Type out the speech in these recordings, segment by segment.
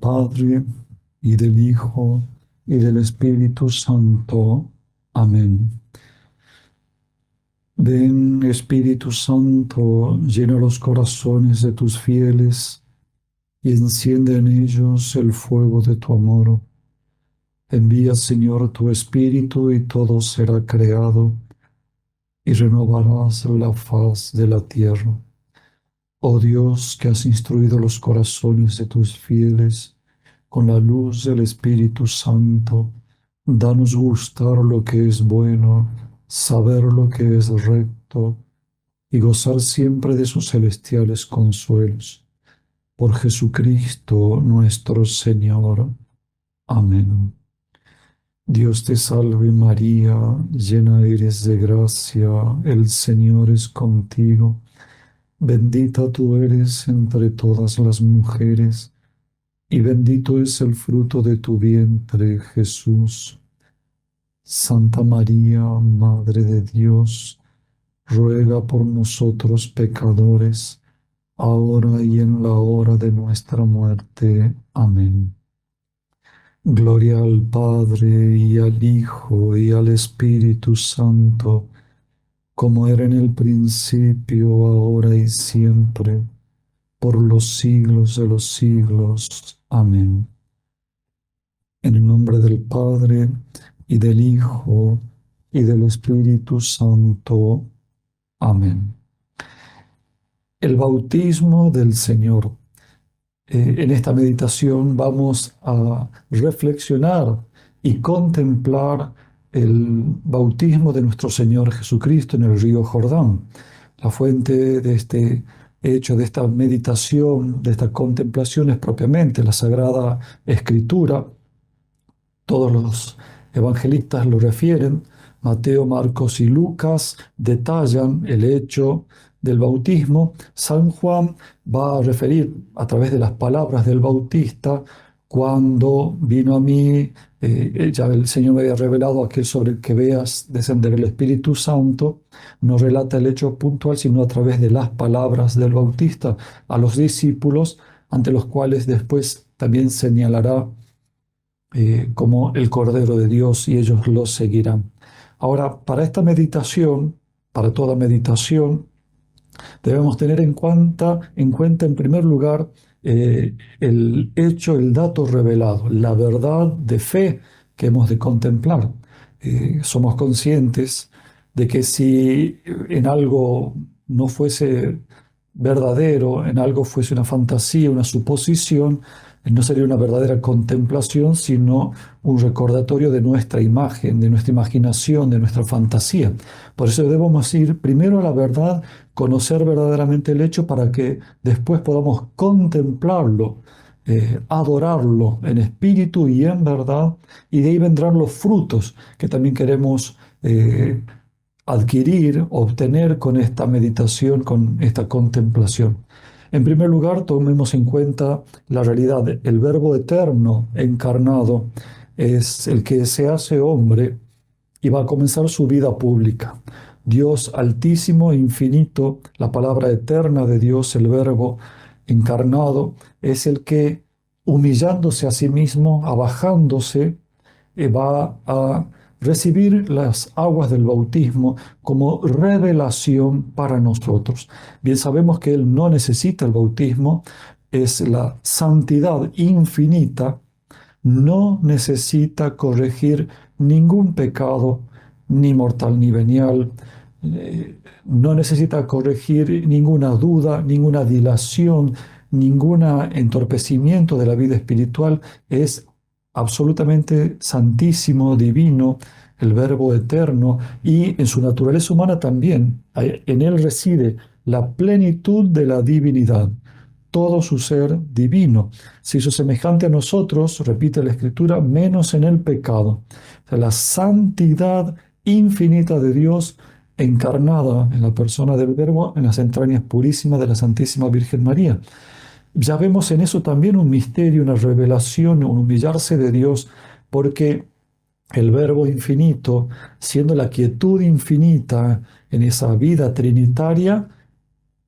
Padre, y del Hijo, y del Espíritu Santo. Amén. Ven, Espíritu Santo, llena los corazones de tus fieles y enciende en ellos el fuego de tu amor. Envía, Señor, tu Espíritu y todo será creado y renovarás la faz de la tierra. Oh Dios, que has instruido los corazones de tus fieles con la luz del Espíritu Santo, danos gustar lo que es bueno, saber lo que es recto y gozar siempre de sus celestiales consuelos. Por Jesucristo nuestro Señor. Amén. Dios te salve María, llena eres de gracia, el Señor es contigo. Bendita tú eres entre todas las mujeres, y bendito es el fruto de tu vientre, Jesús. Santa María, Madre de Dios, ruega por nosotros pecadores, ahora y en la hora de nuestra muerte. Amén. Gloria al Padre, y al Hijo, y al Espíritu Santo, como era en el principio, ahora y siempre, por los siglos de los siglos. Amén. En el nombre del Padre, y del Hijo, y del Espíritu Santo. Amén. El bautismo del Señor. En esta meditación vamos a reflexionar y contemplar el bautismo de nuestro Señor Jesucristo en el río Jordán. La fuente de este hecho, de esta meditación, de esta contemplación es propiamente la Sagrada Escritura. Todos los evangelistas lo refieren. Mateo, Marcos y Lucas detallan el hecho del bautismo. San Juan va a referir a través de las palabras del Bautista: cuando vino a mí, ya el Señor me había revelado aquel sobre el que veas descender el Espíritu Santo. No relata el hecho puntual, sino a través de las palabras del Bautista a los discípulos, ante los cuales después también señalará como el Cordero de Dios, y ellos lo seguirán. Ahora, para esta meditación, para toda meditación, debemos tener en cuenta en primer lugar el hecho, el dato revelado, la verdad de fe que hemos de contemplar. Somos conscientes de que si en algo no fuese verdadero, en algo fuese una fantasía, una suposición, no sería una verdadera contemplación, sino un recordatorio de nuestra imagen, de nuestra imaginación, de nuestra fantasía. Por eso debemos ir primero a la verdad, conocer verdaderamente el hecho para que después podamos contemplarlo, adorarlo en espíritu y en verdad, y de ahí vendrán los frutos que también queremos adquirir, obtener con esta meditación, con esta contemplación. En primer lugar, tomemos en cuenta la realidad. El Verbo eterno encarnado es el que se hace hombre y va a comenzar su vida pública. Dios altísimo e infinito, la palabra eterna de Dios, el Verbo encarnado, es el que, humillándose a sí mismo, abajándose, va a recibir las aguas del bautismo como revelación para nosotros. Bien sabemos que Él no necesita el bautismo, es la santidad infinita, no necesita corregir ningún pecado, ni mortal ni venial, no necesita corregir ninguna duda, ninguna dilación, ningún entorpecimiento de la vida espiritual. Es absolutamente santísimo, divino, el Verbo eterno, y en su naturaleza humana también. En él reside la plenitud de la divinidad. Todo su ser divino se hizo semejante a nosotros, repite la Escritura, menos en el pecado. O sea, la santidad infinita de Dios encarnada en la persona del Verbo, en las entrañas purísimas de la Santísima Virgen María. Ya vemos en eso también un misterio, una revelación, un humillarse de Dios, porque el Verbo infinito, siendo la quietud infinita en esa vida trinitaria,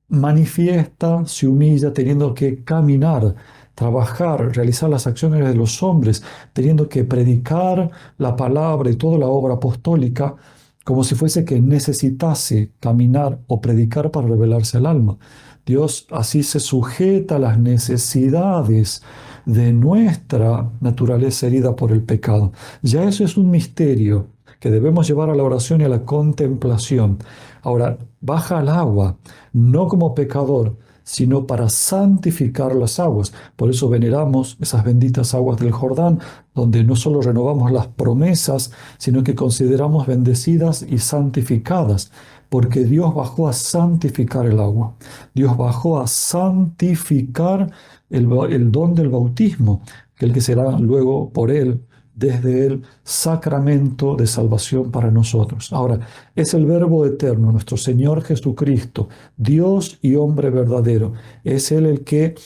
manifiesta, se humilla teniendo que caminar trabajar, realizar las acciones de los hombres, teniendo que predicar la palabra y toda la obra apostólica, como si fuese que necesitase caminar o predicar para revelarse al alma. Dios así se sujeta a las necesidades de nuestra naturaleza herida por el pecado. Ya eso es un misterio que debemos llevar a la oración y a la contemplación. Ahora, baja al agua, no como pecador, sino para santificar las aguas. Por eso veneramos esas benditas aguas del Jordán, donde no solo renovamos las promesas, sino que consideramos bendecidas y santificadas, porque Dios bajó a santificar el agua. Dios bajó a santificar el don del bautismo, que el que será luego por él, desde el sacramento de salvación para nosotros. Ahora, es el Verbo eterno, nuestro Señor Jesucristo, Dios y hombre verdadero. Es Él el que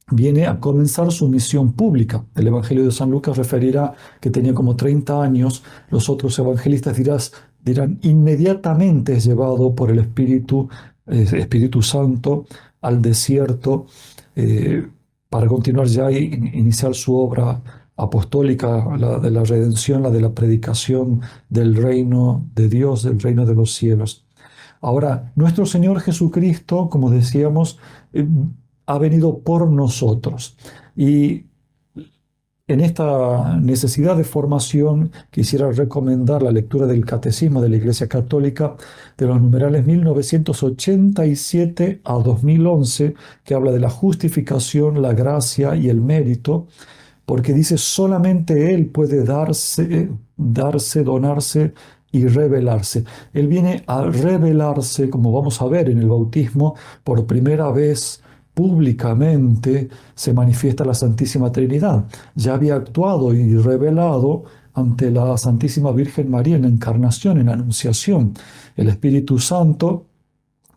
viene a comenzar su misión pública. El Evangelio de San Lucas referirá que tenía como 30 años. Los otros evangelistas dirán inmediatamente es llevado por el Espíritu Santo al desierto para continuar ya e iniciar su obra apostólica, la de la redención, la de la predicación del reino de Dios, del reino de los cielos. Ahora, nuestro Señor Jesucristo, como decíamos, ha venido por nosotros. Y en esta necesidad de formación quisiera recomendar la lectura del Catecismo de la Iglesia Católica de los numerales 1987 a 2011, que habla de la justificación, la gracia y el mérito, porque dice solamente Él puede darse, donarse y revelarse. Él viene a revelarse, como vamos a ver en el bautismo, por primera vez públicamente se manifiesta la Santísima Trinidad. Ya había actuado y revelado ante la Santísima Virgen María en la Encarnación, en la Anunciación. El Espíritu Santo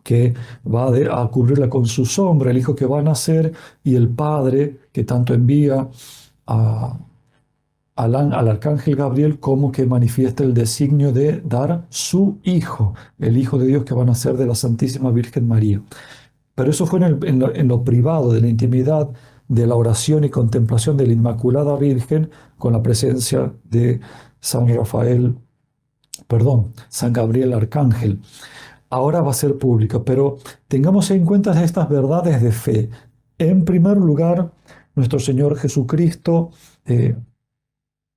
que va a cubrirla con su sombra, el Hijo que va a nacer y el Padre que tanto envía al arcángel Gabriel como que manifiesta el designio de dar su Hijo, el Hijo de Dios que va a nacer de la Santísima Virgen María. Pero eso fue en lo privado, de la intimidad, de la oración y contemplación de la Inmaculada Virgen con la presencia de San Gabriel Arcángel. Ahora va a ser pública, pero tengamos en cuenta estas verdades de fe. En primer lugar, nuestro Señor Jesucristo,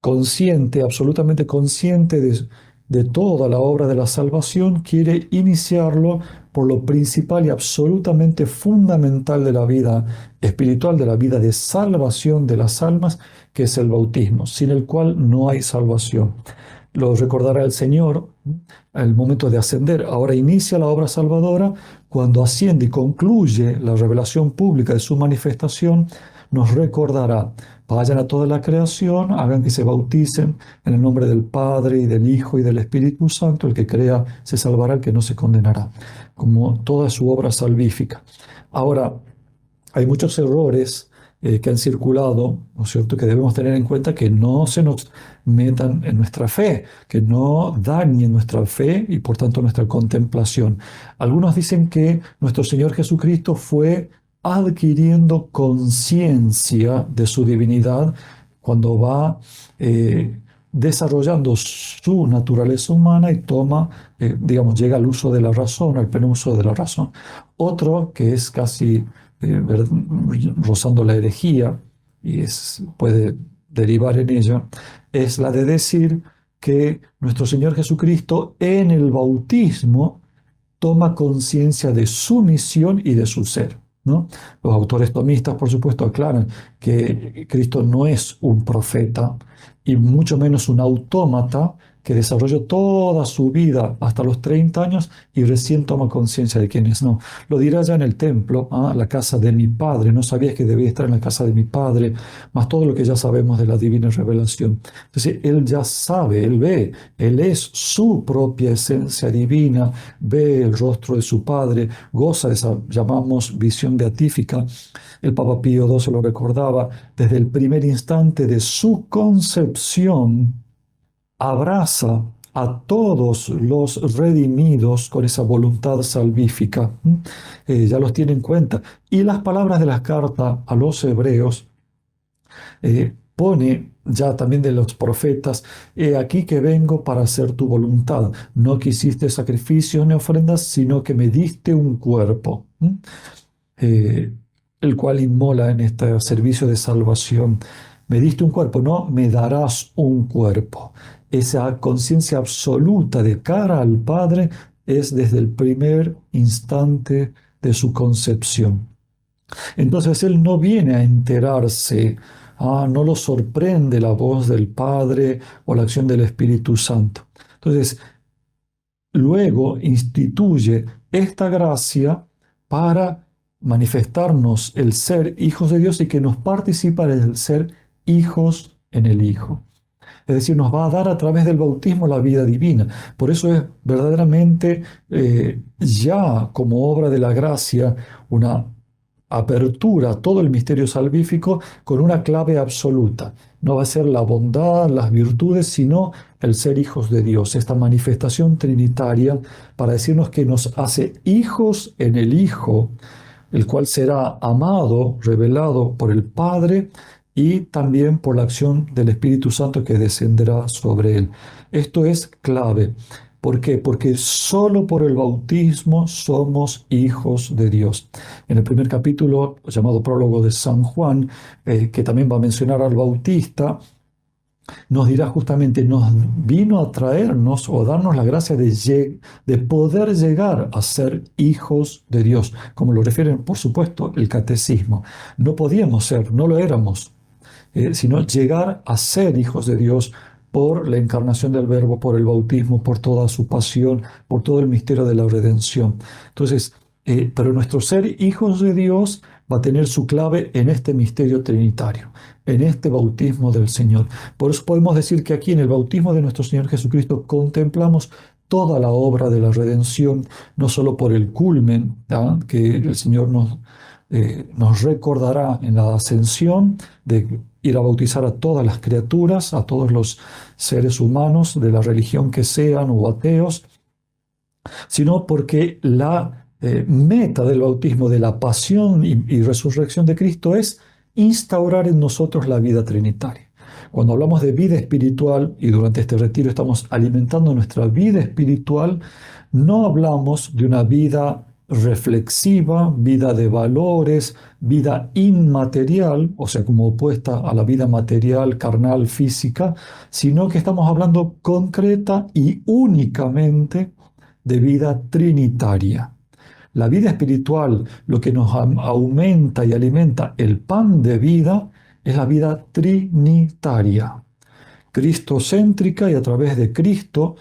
consciente, absolutamente consciente de toda la obra de la salvación, quiere iniciarlo por lo principal y absolutamente fundamental de la vida espiritual, de la vida de salvación de las almas, que es el bautismo, sin el cual no hay salvación. Lo recordará el Señor al momento de ascender. Ahora inicia la obra salvadora cuando asciende y concluye la revelación pública de su manifestación. Nos recordará: vayan a toda la creación, hagan que se bauticen en el nombre del Padre y del Hijo y del Espíritu Santo. El que crea se salvará, el que no se condenará, como toda su obra salvífica. Ahora, hay muchos errores que han circulado, ¿no es cierto?, que debemos tener en cuenta, que no se nos metan en nuestra fe, que no dañen nuestra fe y por tanto nuestra contemplación. Algunos dicen que nuestro Señor Jesucristo fue adquiriendo conciencia de su divinidad cuando va desarrollando su naturaleza humana y llega al uso de la razón, al pleno uso de la razón. Otro, que es casi rozando la herejía, y puede derivar en ella, es la de decir que nuestro Señor Jesucristo en el bautismo toma conciencia de su misión y de su ser, ¿no? Los autores tomistas, por supuesto, aclaran que Cristo no es un profeta y mucho menos un autómata que desarrolló toda su vida hasta los 30 años y recién toma conciencia de quién es. No, lo dirá ya en el templo: la casa de mi Padre, no sabías que debía estar en la casa de mi Padre, más todo lo que ya sabemos de la divina revelación. Entonces, él ya sabe, él ve, él es su propia esencia divina, ve el rostro de su Padre, goza de esa, llamamos, visión beatífica. El Papa Pío II se lo recordaba: desde el primer instante de su concepción, abraza a todos los redimidos con esa voluntad salvífica. Ya los tiene en cuenta. Y las palabras de la carta a los hebreos Pone ya también de los profetas: he aquí que vengo para hacer tu voluntad. No quisiste sacrificios ni ofrendas, sino que me diste un cuerpo. Eh, el cual inmola en este servicio de salvación. Me diste un cuerpo, no me darás un cuerpo. Esa conciencia absoluta de cara al Padre es desde el primer instante de su concepción. Entonces Él no viene a enterarse, no lo sorprende la voz del Padre o la acción del Espíritu Santo. Entonces, luego instituye esta gracia para manifestarnos el ser hijos de Dios y que nos participa del ser hijos en el Hijo. Es decir, nos va a dar a través del bautismo la vida divina. Por eso es verdaderamente ya como obra de la gracia una apertura a todo el misterio salvífico con una clave absoluta. No va a ser la bondad, las virtudes, sino el ser hijos de Dios, esta manifestación trinitaria para decirnos que nos hace hijos en el Hijo, el cual será amado, revelado por el Padre y también por la acción del Espíritu Santo que descenderá sobre él. Esto es clave. ¿Por qué? Porque solo por el bautismo somos hijos de Dios. En el primer capítulo, llamado Prólogo de San Juan, que también va a mencionar al Bautista, nos dirá justamente: nos vino a traernos o darnos la gracia de poder llegar a ser hijos de Dios, como lo refiere, por supuesto, el catecismo. No podíamos ser, no lo éramos, sino llegar a ser hijos de Dios por la encarnación del Verbo, por el bautismo, por toda su pasión, por todo el misterio de la redención. Entonces, pero nuestro ser hijos de Dios va a tener su clave en este misterio trinitario, en este bautismo del Señor. Por eso podemos decir que aquí en el bautismo de nuestro Señor Jesucristo contemplamos toda la obra de la redención, no solo por el culmen, que el Señor nos recordará en la ascensión de ir a bautizar a todas las criaturas, a todos los seres humanos de la religión que sean o ateos, sino porque la meta del bautismo, de la pasión y resurrección de Cristo, es instaurar en nosotros la vida trinitaria. Cuando hablamos de vida espiritual, y durante este retiro estamos alimentando nuestra vida espiritual, no hablamos de una vida reflexiva, vida de valores, vida inmaterial, o sea, como opuesta a la vida material, carnal, física, sino que estamos hablando concreta y únicamente de vida trinitaria. La vida espiritual, lo que nos aumenta y alimenta el pan de vida, es la vida trinitaria, cristocéntrica, y a través de Cristo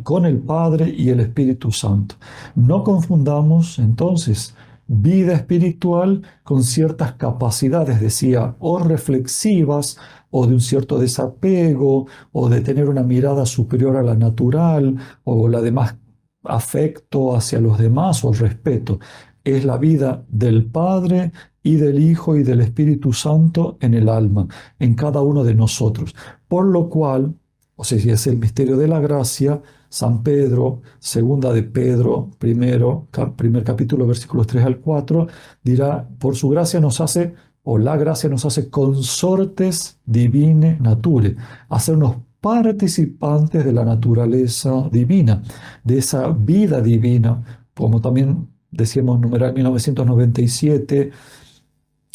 con el Padre y el Espíritu Santo. No confundamos entonces vida espiritual con ciertas capacidades, decía, o reflexivas, o de un cierto desapego, o de tener una mirada superior a la natural, o la demás afecto hacia los demás, o respeto. Es la vida del Padre y del Hijo y del Espíritu Santo en el alma, en cada uno de nosotros. Por lo cual, o sea, si es el misterio de la gracia, San Pedro, segunda de Pedro, primer capítulo, versículos 3 al 4, dirá: por su gracia nos hace, o la gracia nos hace consortes divine nature, hacernos participantes de la naturaleza divina, de esa vida divina, como también decíamos numeral 1997,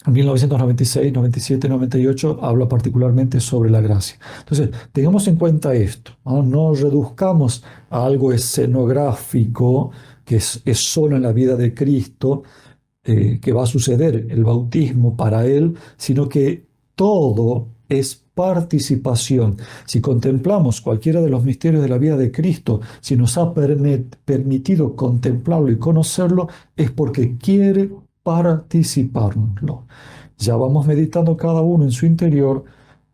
1996, 97, 98, habla particularmente sobre la gracia. Entonces, tengamos en cuenta esto, ¿no? No reduzcamos a algo escenográfico que es solo en la vida de Cristo, que va a suceder el bautismo para Él, sino que todo es participación. Si contemplamos cualquiera de los misterios de la vida de Cristo, si nos ha permitido contemplarlo y conocerlo, es porque quiere participarlo. Ya vamos meditando cada uno en su interior: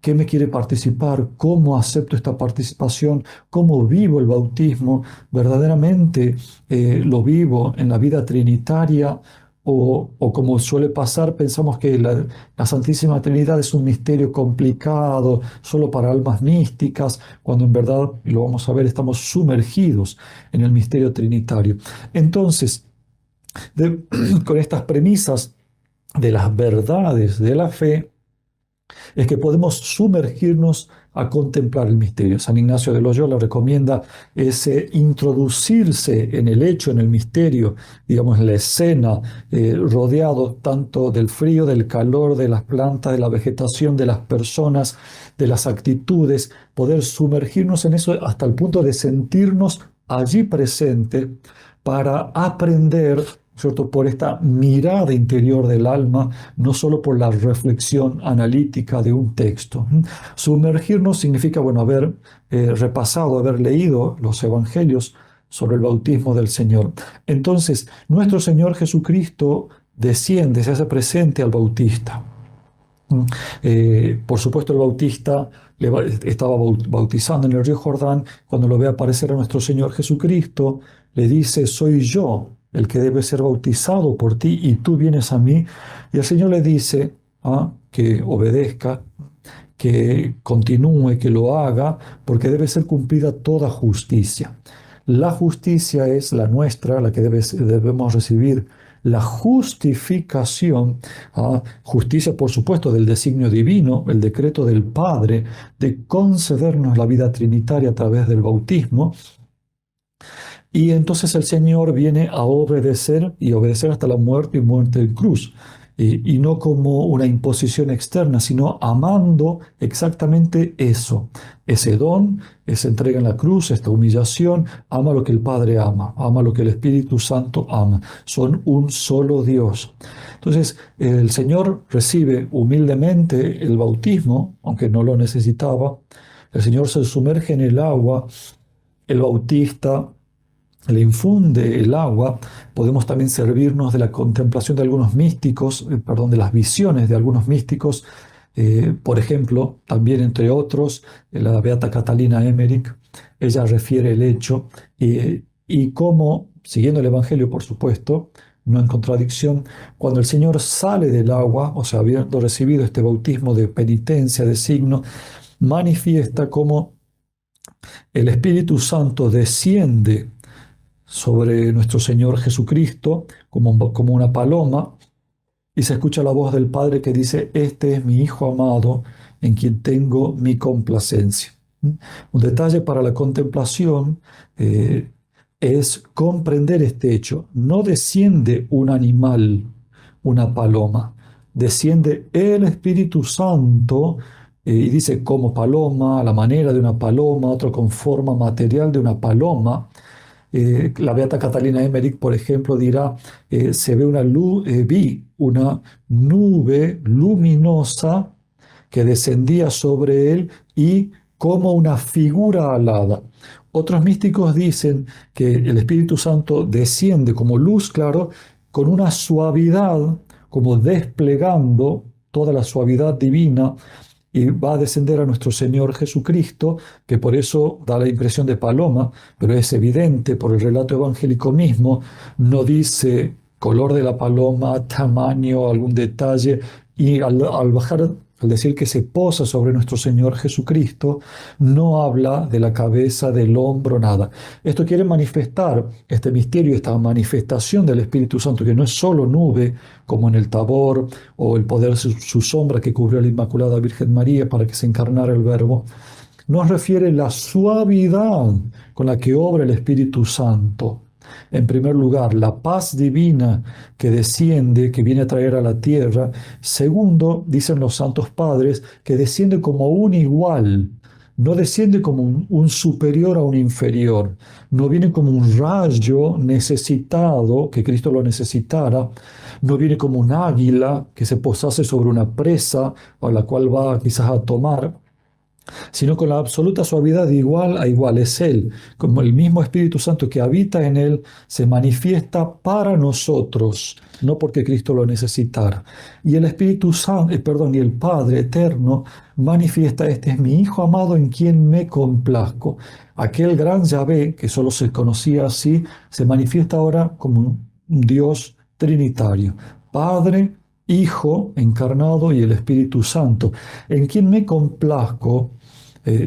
¿qué me quiere participar? ¿Cómo acepto esta participación? ¿Cómo vivo el bautismo? ¿Verdaderamente lo vivo en la vida trinitaria? O como suele pasar, pensamos que la Santísima Trinidad es un misterio complicado, solo para almas místicas, cuando en verdad, y lo vamos a ver, estamos sumergidos en el misterio trinitario. Entonces, con estas premisas de las verdades de la fe, es que podemos sumergirnos a contemplar el misterio. San Ignacio de Loyola recomienda ese introducirse en el hecho, en el misterio, digamos, en la escena, rodeado tanto del frío, del calor, de las plantas, de la vegetación, de las personas, de las actitudes, poder sumergirnos en eso hasta el punto de sentirnos allí presente para aprender, ¿cierto?, por esta mirada interior del alma, no solo por la reflexión analítica de un texto. Sumergirnos significa, bueno, haber repasado, haber leído los evangelios sobre el bautismo del Señor. Entonces, nuestro Señor Jesucristo desciende, se hace presente al bautista. Por supuesto, el bautista estaba bautizando en el río Jordán. Cuando lo ve aparecer a nuestro Señor Jesucristo, le dice: soy yo el que debe ser bautizado por ti y tú vienes a mí. Y el Señor le dice que obedezca, que continúe, que lo haga, porque debe ser cumplida toda justicia. La justicia es la nuestra, la que debemos recibir. La justificación, justicia por supuesto del designio divino, el decreto del Padre de concedernos la vida trinitaria a través del bautismo. Y entonces el Señor viene a obedecer y obedecer hasta la muerte y muerte en cruz. Y no como una imposición externa, sino amando exactamente eso, ese don, esa entrega en la cruz, esta humillación. Ama lo que el Padre ama, ama lo que el Espíritu Santo ama. Son un solo Dios. Entonces el Señor recibe humildemente el bautismo, aunque no lo necesitaba. El Señor se sumerge en el agua, el bautista le infunde el agua. Podemos también servirnos de la contemplación de algunos místicos, de las visiones de algunos místicos. Por ejemplo, también entre otros, la beata Catalina Emmerich, ella refiere el hecho y cómo, siguiendo el Evangelio, por supuesto, no en contradicción, cuando el Señor sale del agua, o sea, habiendo recibido este bautismo de penitencia, de signo, manifiesta cómo el Espíritu Santo desciende sobre nuestro Señor Jesucristo como una paloma, y se escucha la voz del Padre que dice: este es mi Hijo amado, en quien tengo mi complacencia. Un detalle para la contemplación es comprender este hecho. No desciende un animal, una paloma, desciende el Espíritu Santo, y dice como paloma, a la manera de una paloma, otro con forma material de una paloma. La beata Catalina Emmerich, por ejemplo, dirá: vi una nube luminosa que descendía sobre él y como una figura alada. Otros místicos dicen que el Espíritu Santo desciende como luz, claro, con una suavidad, como desplegando toda la suavidad divina, y va a descender a nuestro Señor Jesucristo, que por eso da la impresión de paloma, pero es evidente por el relato evangélico mismo. No dice color de la paloma, tamaño, algún detalle, y al bajar, al decir que se posa sobre nuestro Señor Jesucristo, no habla de la cabeza, del hombro, nada. Esto quiere manifestar este misterio, esta manifestación del Espíritu Santo, que no es solo nube, como en el Tabor, o el poder, su sombra que cubrió a la Inmaculada Virgen María para que se encarnara el Verbo. Nos refiere la suavidad con la que obra el Espíritu Santo. En primer lugar, la paz divina que desciende, que viene a traer a la tierra. Segundo, dicen los santos padres, que desciende como un igual. No desciende como un superior a un inferior. No viene como un rayo necesitado, que Cristo lo necesitara. No viene como un águila que se posase sobre una presa a la cual va quizás a tomar, sino con la absoluta suavidad de igual a igual. Es Él, como el mismo Espíritu Santo que habita en Él, se manifiesta para nosotros, no porque Cristo lo necesitara. Y el Espíritu Santo, y el Padre eterno manifiesta: este es mi Hijo amado en quien me complazco. Aquel gran Yahvé, que solo se conocía así, se manifiesta ahora como un Dios trinitario, Padre, Hijo encarnado y el Espíritu Santo. En quien me complazco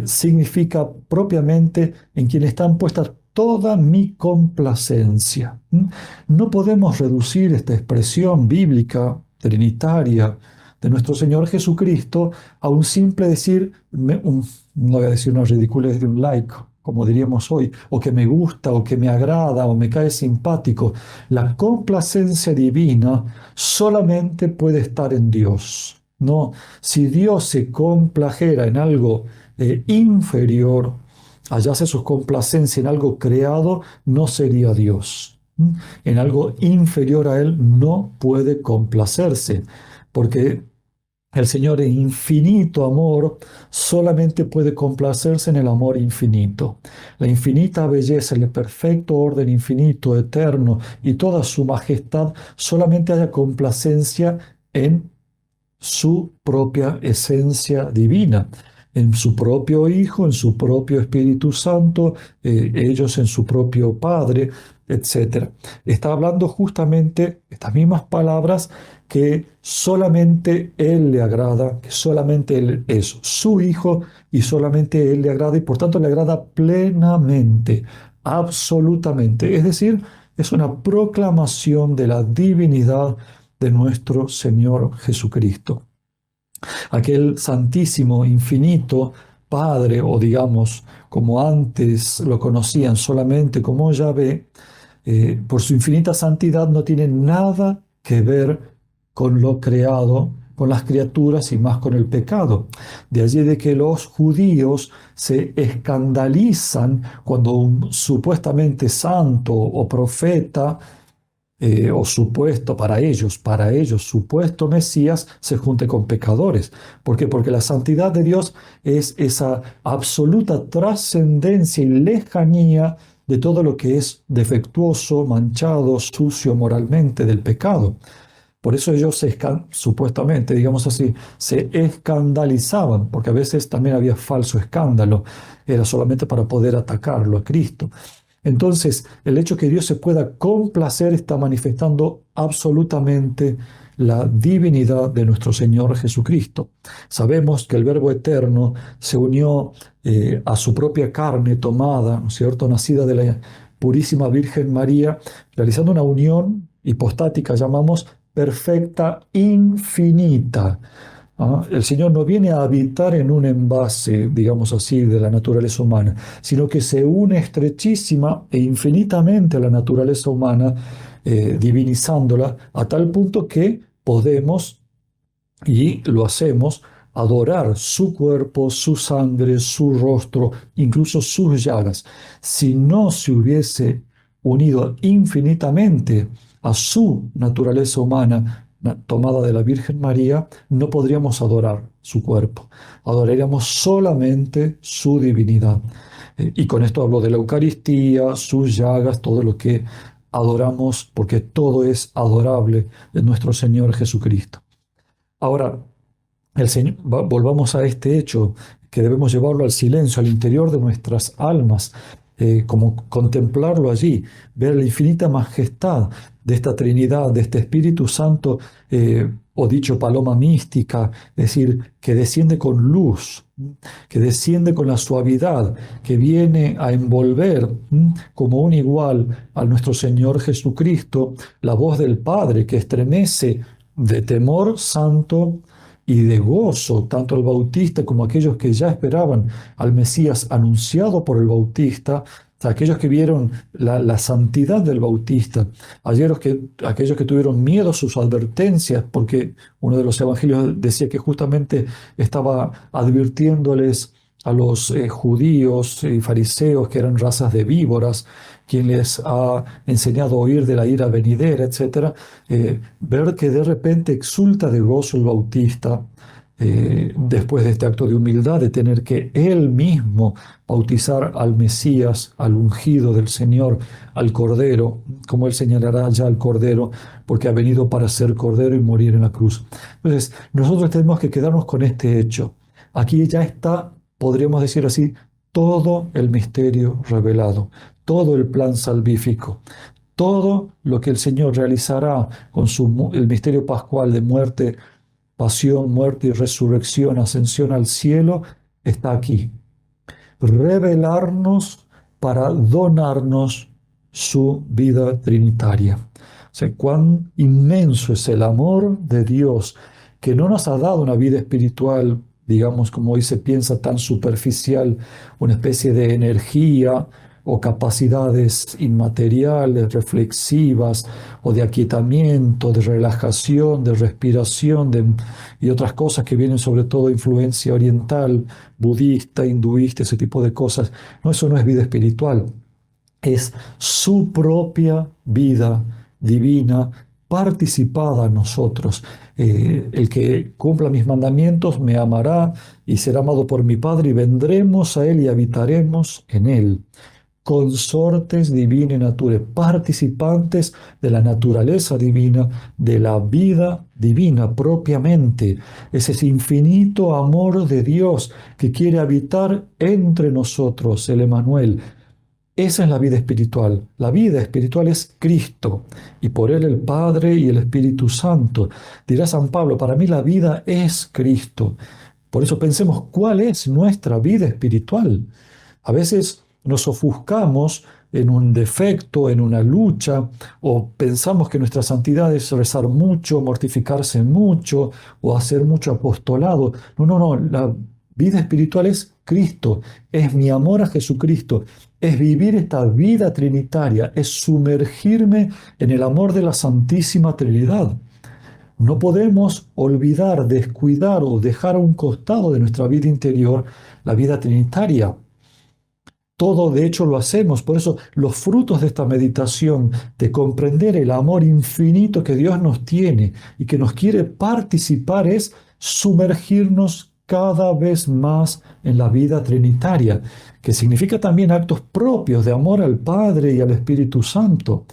significa propiamente en quien están puestas toda mi complacencia. No podemos reducir esta expresión bíblica trinitaria de nuestro Señor Jesucristo a un simple decir, no voy a decir una ridiculez de un like, como diríamos hoy, o que me gusta, o que me agrada, o me cae simpático. La complacencia divina solamente puede estar en Dios. No, si Dios se complajera en algo inferior, hallase su complacencia en algo creado, no sería Dios. En algo inferior a Él no puede complacerse, porque el Señor en infinito amor solamente puede complacerse en el amor infinito. La infinita belleza, el perfecto orden infinito, eterno y toda su majestad, solamente haya complacencia en su propia esencia divina, en su propio Hijo, en su propio Espíritu Santo, ellos en su propio Padre, etcétera. Está hablando justamente estas mismas palabras que solamente Él le agrada, que solamente Él es su Hijo y solamente Él le agrada y por tanto le agrada plenamente, absolutamente. Es decir, es una proclamación de la divinidad de nuestro Señor Jesucristo. Aquel santísimo, infinito Padre, o digamos, como antes lo conocían solamente como Yahvé, por su infinita santidad no tiene nada que ver con lo creado, con las criaturas y más con el pecado. De allí de que los judíos se escandalizan cuando un supuestamente santo o profeta o supuesto para ellos, supuesto Mesías se junte con pecadores. ¿Por qué? Porque la santidad de Dios es esa absoluta trascendencia y lejanía de todo lo que es defectuoso, manchado, sucio moralmente del pecado. Por eso ellos supuestamente, digamos así, se escandalizaban, porque a veces también había falso escándalo, era solamente para poder atacarlo a Cristo. Entonces, el hecho que Dios se pueda complacer está manifestando absolutamente la divinidad de nuestro Señor Jesucristo. Sabemos que el Verbo eterno se unió a su propia carne tomada, ¿no es cierto?, nacida de la purísima Virgen María, realizando una unión hipostática, llamamos perfecta, infinita. El Señor no viene a habitar en un envase, digamos así, de la naturaleza humana, sino que se une estrechísima e infinitamente a la naturaleza humana, divinizándola a tal punto que podemos, y lo hacemos, adorar su cuerpo, su sangre, su rostro, incluso sus llagas. Si no se hubiese unido infinitamente a su naturaleza humana, tomada de la Virgen María, no podríamos adorar su cuerpo. Adoraríamos solamente su divinidad. Y con esto hablo de la Eucaristía, sus llagas, todo lo que adoramos, porque todo es adorable de nuestro Señor Jesucristo. Ahora, volvamos a este hecho, que debemos llevarlo al silencio, al interior de nuestras almas, como contemplarlo allí, ver la infinita majestad de esta Trinidad, de este Espíritu Santo, o dicho paloma mística, es decir, que desciende con luz, que desciende con la suavidad, que viene a envolver como un igual a nuestro Señor Jesucristo, la voz del Padre que estremece de temor santo y de gozo, tanto el Bautista como aquellos que ya esperaban al Mesías anunciado por el Bautista, aquellos que vieron la santidad del Bautista, aquellos que tuvieron miedo a sus advertencias, porque uno de los evangelios decía que justamente estaba advirtiéndoles a los judíos y fariseos que eran razas de víboras, quien les ha enseñado a huir de la ira venidera, etc. Ver que de repente exulta de gozo el Bautista, después de este acto de humildad, de tener que él mismo bautizar al Mesías, al ungido del Señor, al Cordero, como él señalará ya al Cordero, porque ha venido para ser Cordero y morir en la cruz. Entonces, nosotros tenemos que quedarnos con este hecho. Aquí ya está, podríamos decir así, todo el misterio revelado, todo el plan salvífico, todo lo que el Señor realizará con el misterio pascual de muerte, pasión, muerte y resurrección, ascensión al cielo, está aquí. Revelarnos para donarnos su vida trinitaria. O sea, cuán inmenso es el amor de Dios que no nos ha dado una vida espiritual, digamos, como hoy se piensa, tan superficial, una especie de energía o capacidades inmateriales, reflexivas, o de aquietamiento, de relajación, de respiración, y otras cosas que vienen sobre todo de influencia oriental, budista, hinduista, ese tipo de cosas. No, eso no es vida espiritual, es su propia vida divina participada en nosotros. El que cumpla mis mandamientos me amará y será amado por mi Padre, y vendremos a Él y habitaremos en Él. Consortes divini nature, participantes de la naturaleza divina, de la vida divina propiamente. Es ese infinito amor de Dios que quiere habitar entre nosotros, el Emmanuel. Esa es la vida espiritual. La vida espiritual es Cristo y por Él el Padre y el Espíritu Santo. Dirá San Pablo, para mí la vida es Cristo. Por eso pensemos, ¿cuál es nuestra vida espiritual? A veces nos ofuscamos en un defecto, en una lucha, o pensamos que nuestra santidad es rezar mucho, mortificarse mucho, o hacer mucho apostolado. No, no, no. La vida espiritual es Cristo, es mi amor a Jesucristo, es vivir esta vida trinitaria, es sumergirme en el amor de la Santísima Trinidad. No podemos olvidar, descuidar o dejar a un costado de nuestra vida interior la vida trinitaria. Todo, de hecho, lo hacemos. Por eso, los frutos de esta meditación, de comprender el amor infinito que Dios nos tiene y que nos quiere participar, es sumergirnos cada vez más en la vida trinitaria, que significa también actos propios de amor al Padre y al Espíritu Santo.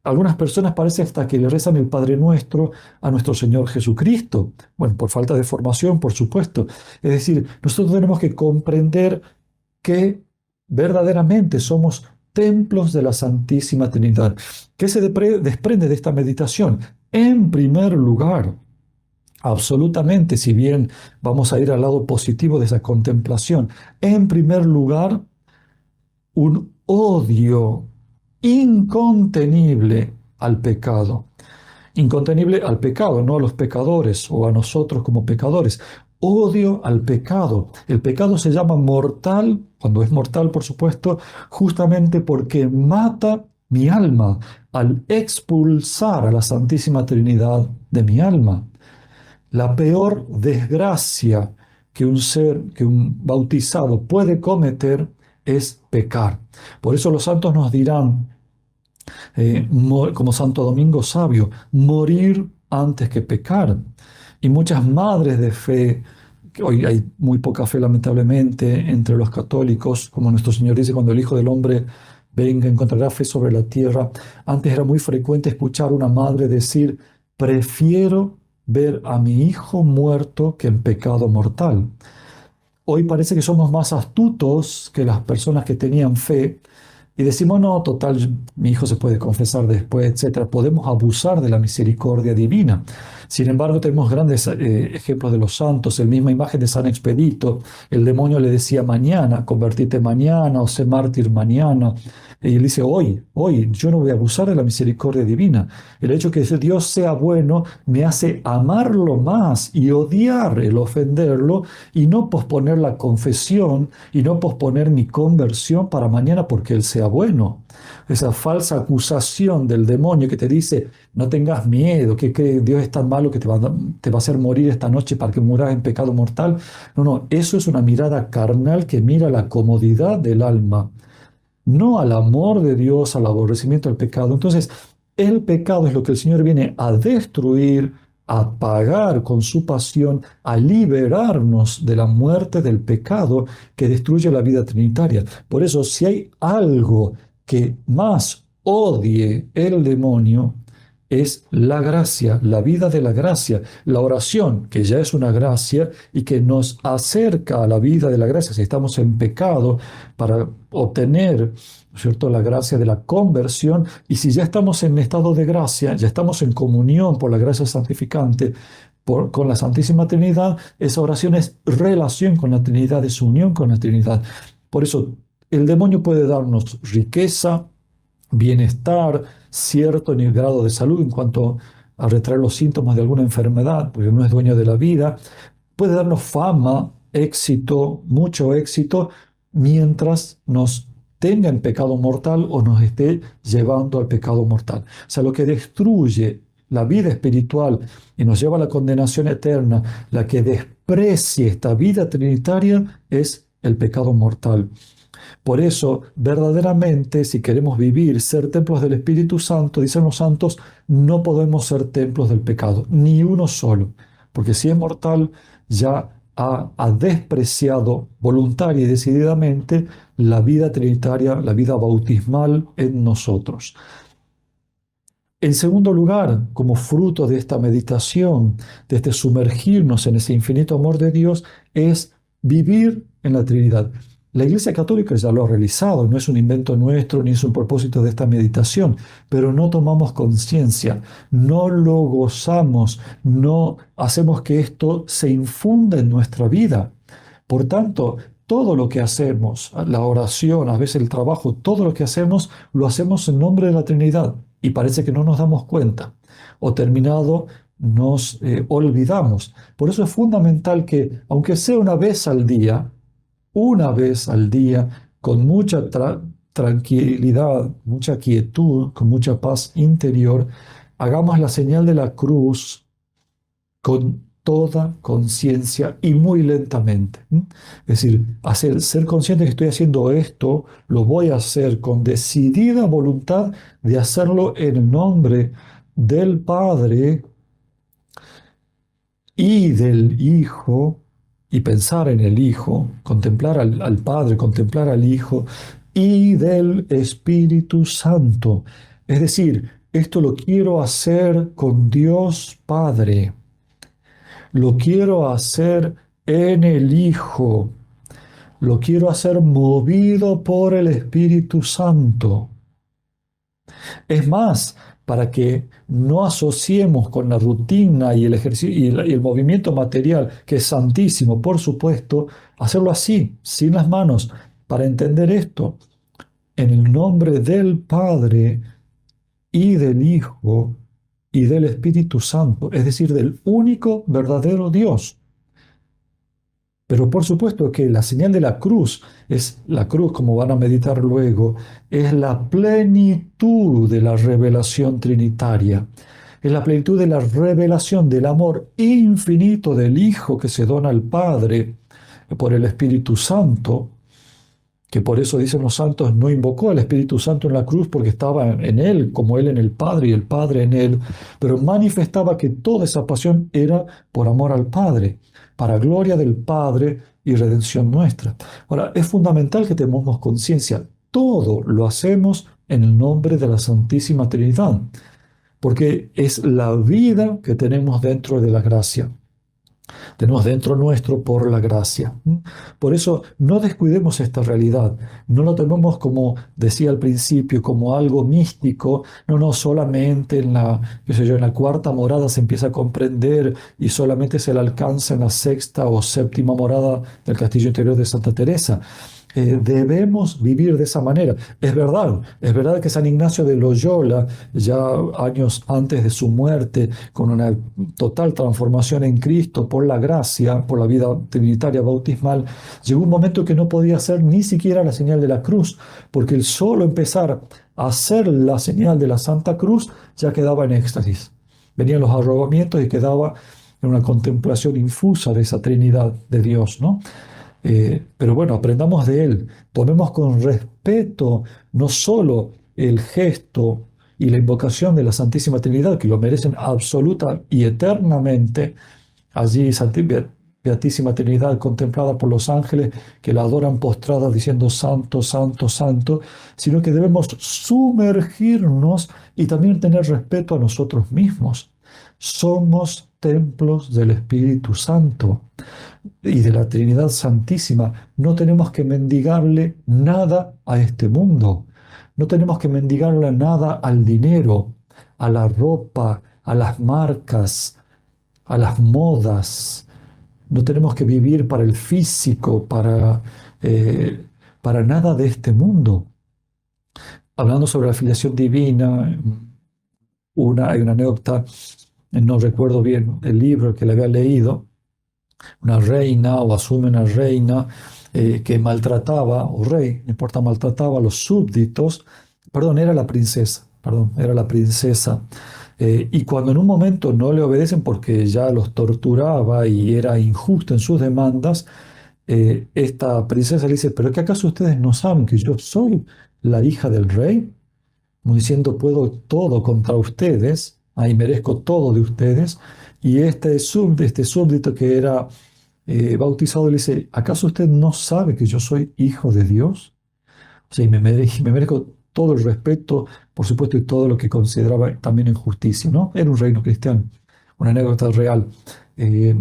Algunas personas parece hasta que le rezan el Padre Nuestro a nuestro Señor Jesucristo. Bueno, por falta de formación, por supuesto. Es decir, nosotros tenemos que comprender que verdaderamente somos templos de la Santísima Trinidad. ¿Qué se desprende de esta meditación? En primer lugar, absolutamente, si bien vamos a ir al lado positivo de esa contemplación, en primer lugar, un odio incontenible al pecado. Incontenible al pecado, no a los pecadores o a nosotros como pecadores. Odio al pecado. El pecado se llama mortal, cuando es mortal, por supuesto, justamente porque mata mi alma al expulsar a la Santísima Trinidad de mi alma. La peor desgracia que un ser, que un bautizado puede cometer es pecar. Por eso los santos nos dirán, como Santo Domingo Sabio, morir antes que pecar. Y muchas madres de fe, que hoy hay muy poca fe lamentablemente entre los católicos, como nuestro Señor dice, cuando el Hijo del Hombre venga, encontrará fe sobre la tierra. Antes era muy frecuente escuchar a una madre decir, prefiero ver a mi hijo muerto que en pecado mortal. Hoy parece que somos más astutos que las personas que tenían fe y decimos, no, total, mi hijo se puede confesar después, etcétera. Podemos abusar de la misericordia divina. Sin embargo, tenemos grandes ejemplos de los santos. La misma imagen de San Expedito. El demonio le decía mañana, convertite mañana o sé mártir mañana. Y él dice, hoy, yo no voy a abusar de la misericordia divina. El hecho de que Dios sea bueno me hace amarlo más y odiar el ofenderlo y no posponer la confesión y no posponer mi conversión para mañana porque Él sea bueno. Esa falsa acusación del demonio que te dice, no tengas miedo, que Dios es tan malo que te va a hacer morir esta noche para que muras en pecado mortal. No, no, eso es una mirada carnal que mira la comodidad del alma, no al amor de Dios, al aborrecimiento del pecado. Entonces, el pecado es lo que el Señor viene a destruir, a pagar con su pasión, a liberarnos de la muerte del pecado que destruye la vida trinitaria. Por eso, si hay algo que más odie el demonio, es la gracia, la vida de la gracia, la oración, que ya es una gracia y que nos acerca a la vida de la gracia. Si estamos en pecado, para obtener, ¿no es cierto?, la gracia de la conversión, y si ya estamos en estado de gracia, ya estamos en comunión por la gracia santificante, con la Santísima Trinidad, esa oración es relación con la Trinidad, es unión con la Trinidad. Por eso, el demonio puede darnos riqueza, bienestar, cierto grado de salud en cuanto a retraer los síntomas de alguna enfermedad, porque no es dueño de la vida. Puede darnos fama, éxito, mucho éxito, mientras nos tenga en pecado mortal o nos esté llevando al pecado mortal. O sea, lo que destruye la vida espiritual y nos lleva a la condenación eterna, la que desprecie esta vida trinitaria, es el pecado mortal. Por eso, verdaderamente, si queremos vivir, ser templos del Espíritu Santo, dicen los santos, no podemos ser templos del pecado, ni uno solo, porque si es mortal, ya ha despreciado voluntaria y decididamente la vida trinitaria, la vida bautismal en nosotros. En segundo lugar, como fruto de esta meditación, de este sumergirnos en ese infinito amor de Dios, es vivir en la Trinidad. La Iglesia Católica ya lo ha realizado, no es un invento nuestro ni es un propósito de esta meditación, pero no tomamos conciencia, no lo gozamos, no hacemos que esto se infunda en nuestra vida. Por tanto, todo lo que hacemos, la oración, a veces el trabajo, todo lo que hacemos, lo hacemos en nombre de la Trinidad y parece que no nos damos cuenta. O terminado, nos olvidamos. Por eso es fundamental que, aunque sea una vez al día, con mucha tranquilidad, mucha quietud, con mucha paz interior, hagamos la señal de la cruz con toda conciencia y muy lentamente. Es decir, ser consciente que estoy haciendo esto, lo voy a hacer con decidida voluntad de hacerlo en el nombre del Padre y del Hijo, y pensar en el Hijo, contemplar al Padre, contemplar al Hijo y del Espíritu Santo. Es decir, esto lo quiero hacer con Dios Padre. Lo quiero hacer en el Hijo. Lo quiero hacer movido por el Espíritu Santo. Es más, para que no asociemos con la rutina y el ejercicio y el movimiento material, que es santísimo, por supuesto, hacerlo así, sin las manos, para entender esto, en el nombre del Padre y del Hijo y del Espíritu Santo, es decir, del único verdadero Dios. Pero por supuesto que la señal de la cruz, es la cruz, como van a meditar luego, es la plenitud de la revelación trinitaria. Es la plenitud de la revelación del amor infinito del Hijo que se dona al Padre por el Espíritu Santo, que por eso dicen los santos, no invocó al Espíritu Santo en la cruz porque estaba en él, como él en el Padre y el Padre en él, pero manifestaba que toda esa pasión era por amor al Padre, para gloria del Padre y redención nuestra. Ahora, es fundamental que tengamos conciencia, todo lo hacemos en el nombre de la Santísima Trinidad, porque es la vida que tenemos dentro de la gracia. Tenemos dentro nuestro por la gracia. Por eso no descuidemos esta realidad, no lo tomemos como decía al principio, como algo místico, no solamente en en la cuarta morada se empieza a comprender y solamente se le alcanza en la sexta o séptima morada del castillo interior de Santa Teresa. Debemos vivir de esa manera. Es verdad que San Ignacio de Loyola, ya años antes de su muerte, con una total transformación en Cristo por la gracia, por la vida trinitaria bautismal, llegó un momento que no podía hacer ni siquiera la señal de la cruz, porque el solo empezar a hacer la señal de la Santa Cruz ya quedaba en éxtasis. Venían los arrobamientos y quedaba en una contemplación infusa de esa Trinidad de Dios, ¿no? Pero bueno, aprendamos de él, tomemos con respeto no solo el gesto y la invocación de la Santísima Trinidad, que lo merecen absoluta y eternamente, allí Beatísima Trinidad contemplada por los ángeles que la adoran postrada diciendo Santo, Santo, Santo, sino que debemos sumergirnos y también tener respeto a nosotros mismos. Somos templos del Espíritu Santo y de la Trinidad Santísima. No tenemos que mendigarle nada a este mundo. No tenemos que mendigarle nada al dinero, a la ropa, a las marcas, a las modas. No tenemos que vivir para el físico, para nada de este mundo. Hablando sobre la filiación divina, hay una anécdota no recuerdo bien el libro que le había leído, una reina o asume una reina que maltrataba, o rey, no importa, maltrataba a los súbditos, perdón, era la princesa, perdón, era la princesa. Y cuando en un momento no le obedecen porque ya los torturaba y era injusto en sus demandas, esta princesa le dice, ¿pero que acaso ustedes no saben que yo soy la hija del rey? Como diciendo, puedo todo contra ustedes, ahí merezco todo de ustedes. Y este súbdito que era bautizado le dice, ¿acaso usted no sabe que yo soy hijo de Dios? O sea, y me merezco todo el respeto, por supuesto, y todo lo que consideraba también injusticia, ¿no? Era un reino cristiano, una anécdota real. Eh,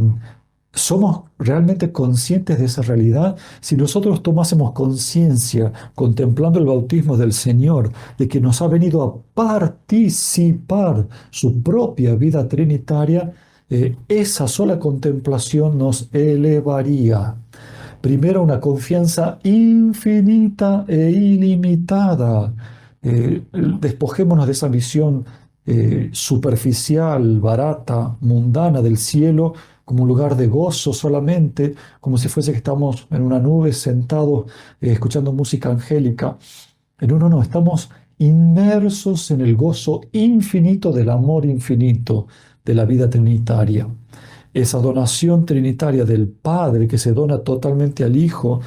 ¿Somos realmente conscientes de esa realidad? Si nosotros tomásemos conciencia, contemplando el bautismo del Señor, de que nos ha venido a participar su propia vida trinitaria, esa sola contemplación nos elevaría. Primero, una confianza infinita e ilimitada. Despojémonos de esa visión superficial, barata, mundana del cielo como un lugar de gozo solamente, como si fuese que estamos en una nube sentados escuchando música angélica. En uno no, estamos inmersos en el gozo infinito del amor infinito de la vida trinitaria. Esa donación trinitaria del Padre que se dona totalmente al Hijo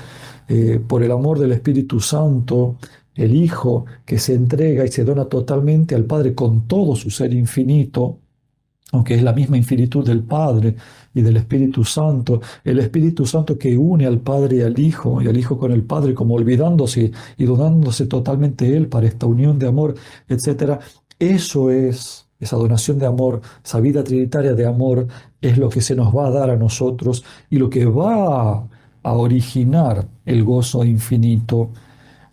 por el amor del Espíritu Santo, el Hijo que se entrega y se dona totalmente al Padre con todo su ser infinito, aunque es la misma infinitud del Padre y del Espíritu Santo, el Espíritu Santo que une al Padre y al Hijo con el Padre, como olvidándose y donándose totalmente Él para esta unión de amor, etcétera. Eso es, esa donación de amor, esa vida trinitaria de amor, es lo que se nos va a dar a nosotros y lo que va a originar el gozo infinito,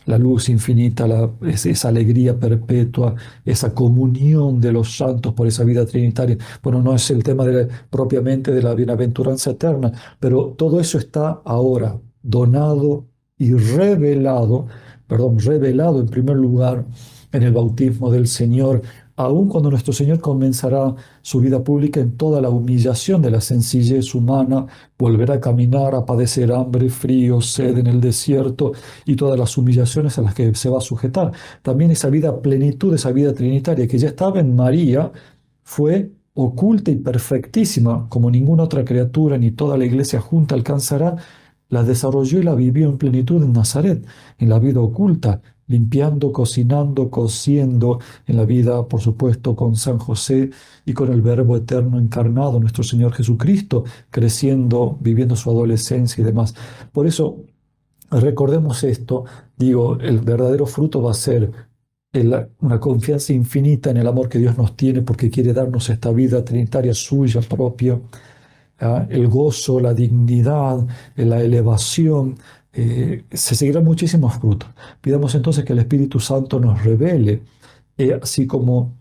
la luz infinita, esa alegría perpetua, esa comunión de los santos por esa vida trinitaria. Bueno, no es el tema propiamente de la bienaventuranza eterna, pero todo eso está ahora donado y revelado, perdón, revelado en primer lugar en el bautismo del Señor, aun cuando nuestro Señor comenzará su vida pública en toda la humillación de la sencillez humana, volverá a caminar, a padecer hambre, frío, sed en el desierto y todas las humillaciones a las que se va a sujetar. También esa vida plenitud, esa vida trinitaria que ya estaba en María, fue oculta y perfectísima, como ninguna otra criatura ni toda la iglesia junta alcanzará, la desarrolló y la vivió en plenitud en Nazaret, en la vida oculta, limpiando, cocinando, cociendo, en la vida, por supuesto, con San José y con el Verbo eterno encarnado, nuestro Señor Jesucristo, creciendo, viviendo su adolescencia y demás. Por eso, recordemos esto, digo, el verdadero fruto va a ser una confianza infinita en el amor que Dios nos tiene porque quiere darnos esta vida trinitaria suya propia, el gozo, la dignidad, la elevación, se seguirán muchísimos frutos. Pidamos entonces que el Espíritu Santo nos revele, así como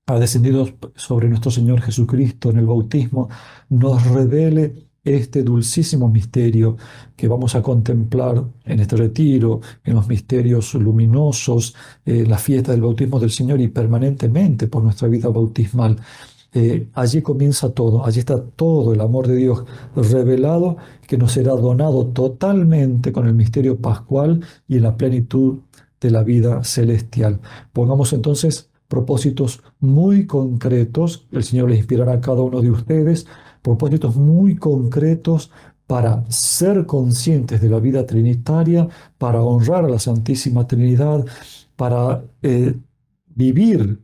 ha descendido sobre nuestro Señor Jesucristo en el bautismo, nos revele este dulcísimo misterio que vamos a contemplar en este retiro, en los misterios luminosos, en la fiesta del bautismo del Señor y permanentemente por nuestra vida bautismal. Allí comienza todo, allí está todo el amor de Dios revelado que nos será donado totalmente con el misterio pascual y en la plenitud de la vida celestial. Pongamos entonces propósitos muy concretos, el Señor les inspirará a cada uno de ustedes, propósitos muy concretos para ser conscientes de la vida trinitaria, para honrar a la Santísima Trinidad, para vivir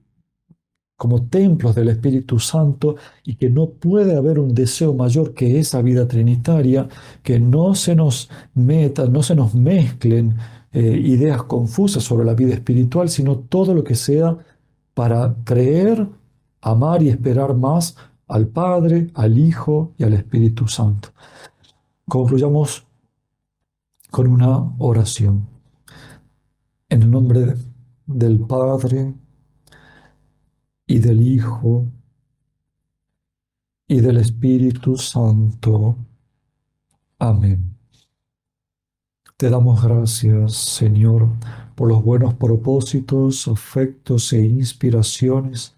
como templos del Espíritu Santo y que no puede haber un deseo mayor que esa vida trinitaria, que no se nos metan, no se nos mezclen ideas confusas sobre la vida espiritual, sino todo lo que sea para creer, amar y esperar más al Padre, al Hijo y al Espíritu Santo. Concluyamos con una oración. En el nombre del Padre y del Hijo y del Espíritu Santo. Amén. Te damos gracias, Señor, por los buenos propósitos, afectos e inspiraciones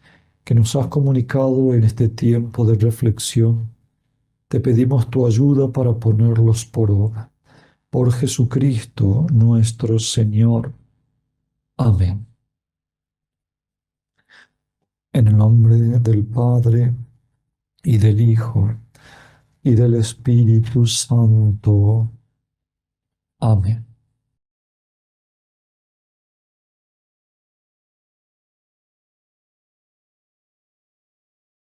que nos has comunicado en este tiempo de reflexión, te pedimos tu ayuda para ponerlos por obra. Por Jesucristo nuestro Señor. Amén. En el nombre del Padre, y del Hijo, y del Espíritu Santo. Amén.